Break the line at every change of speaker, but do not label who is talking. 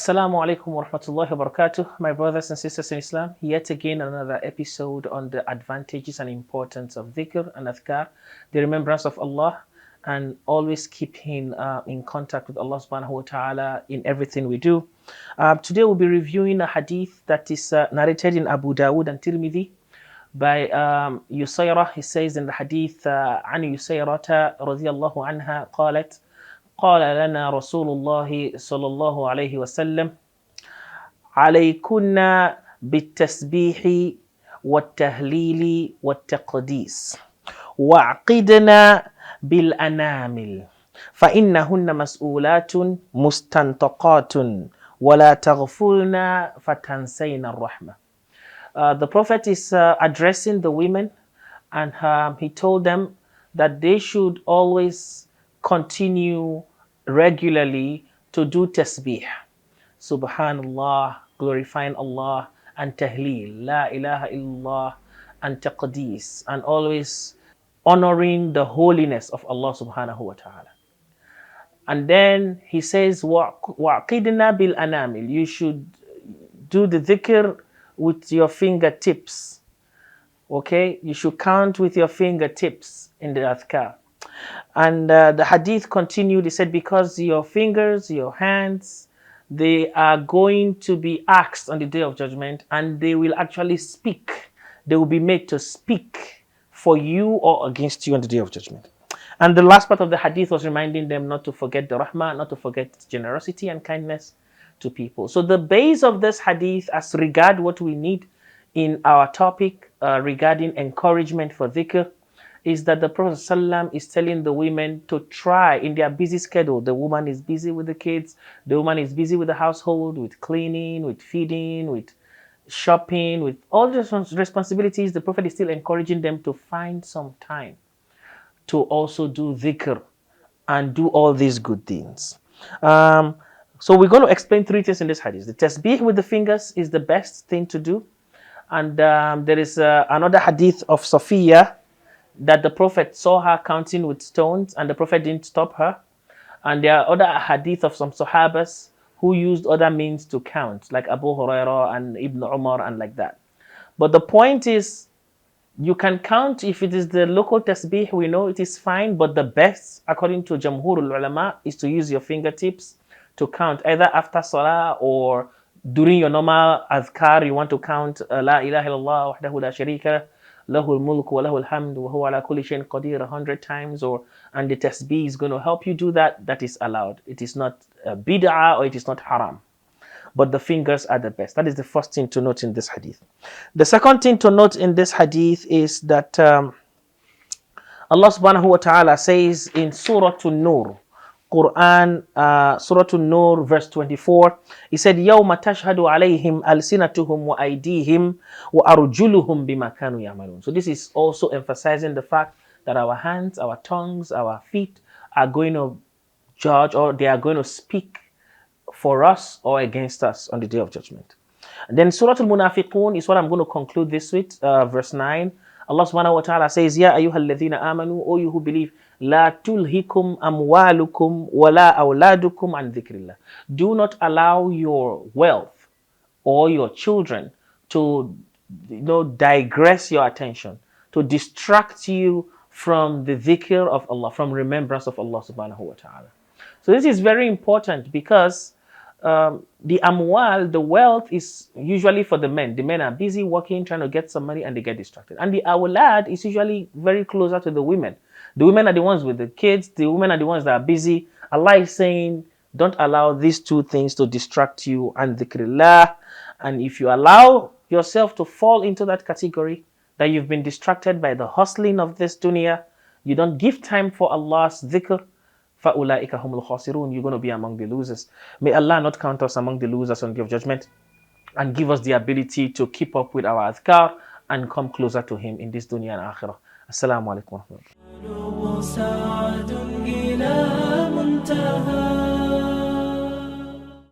Assalamu alaikum wa rahmatullahi wa barakatuh, my brothers and sisters in Islam. Yet again, another episode on the advantages and importance of dhikr and adhkar, the remembrance of Allah, and always keeping in contact with Allah subhanahu wa ta'ala in everything we do. Today we'll be reviewing a hadith that is narrated in Abu Dawood and Tirmidhi by Yusayra. He says in the hadith, عن يسيرة رضي الله عنها قالت قال لنا رسول الله صلى الله عليه وسلم عليكن بالتسبيح والتهليل والتقديس وعقدنا بالأنامل فإنهن مسؤولات مستنطقات ولا تغفلن فتنسين الرحمة. The Prophet is addressing the women, and he told them that they should always continue regularly to do tasbih, subhanallah, glorifying Allah, and tahleel, la ilaha illallah, and taqdees, and always honoring the holiness of Allah subhanahu wa ta'ala. And then he says, wa'qidna bil anamil, you should do the dhikr with your fingertips. Okay, you should count with your fingertips in the adhkar. And the hadith continued. He said, because your fingers, your hands, they are going to be asked on the day of judgment, and they will actually speak. They will be made to speak for you or against you on the day of judgment. And the last part of the hadith was reminding them not to forget the rahmah, not to forget generosity and kindness to people. So the base of this hadith, as regard what we need in our topic regarding encouragement for dhikr, is that the Prophet ﷺ is telling the women to try in their busy schedule. The woman is busy with the kids, the woman is busy with the household, with cleaning, with feeding, with shopping, with all the responsibilities. The Prophet is still encouraging them to find some time to also do dhikr and do all these good things. So we're going to explain three things in this hadith. The tasbih with the fingers is the best thing to do. And there is another hadith of Safiya, that the Prophet saw her counting with stones and the Prophet didn't stop her. And there are other hadith of some Sahabas who used other means to count, like Abu Hurairah and Ibn Umar and like that. But the point is, you can count. If it is the local tasbih, we know it is fine, but the best, according to Jamhurul Ulama, is to use your fingertips to count, either after Salah or during your normal adhkar. You want to count La ilaha illallah wahdahu la sharika lahul mulk wa lahul hamd wa huwa ala kulli shay'in qadir 100 times, and the tasbih is going to help you do that. That is allowed. It is not bid'ah or it is not haram. But the fingers are the best. That is the first thing to note in this hadith. The second thing to note in this hadith is that Allah subhanahu wa ta'ala says in Surah An-Nur, Quran, Surah An-Nur, verse 24, he said, يَوْمَ تَشْهَدُ عَلَيْهِمْ أَلْسِنَتُهُمْ وَأَيْدِيهِمْ وَأَرْجُلُهُمْ بِمَا كَانُوا يَعْمَلُونَ. So this is also emphasizing the fact that our hands, our tongues, our feet are going to judge, or they are going to speak for us or against us on the day of judgment. And then Surah Al-Munafiqun is what I'm going to conclude this with, verse 9. Allah subhanahu wa ta'ala says, Ya ayyuhal ladhina amanu, O you who believe, La tulhikum amwalukum wala awladukum an dhikrillah. Do not allow your wealth or your children to digress your attention, to distract you from the dhikr of Allah, from remembrance of Allah subhanahu wa ta'ala. So this is very important, because the amwal, the wealth, is usually for the men. The men are busy working, trying to get some money, and they get distracted. And the awlad is usually very closer to the women. The women are the ones with the kids. The women are the ones that are busy. Allah is saying, don't allow these two things to distract you and dhikrillah. And if you allow yourself to fall into that category, that you've been distracted by the hustling of this dunya, you don't give time for Allah's dhikr, فَأُولَٰئِكَ هُمُ الْخَاسِرُونَ. You're going to be among the losers. May Allah not count us among the losers on the day of judgment, and give us the ability to keep up with our adhkar and come closer to Him in this dunya and akhirah. Assalamu alaikum wa rahmatullah.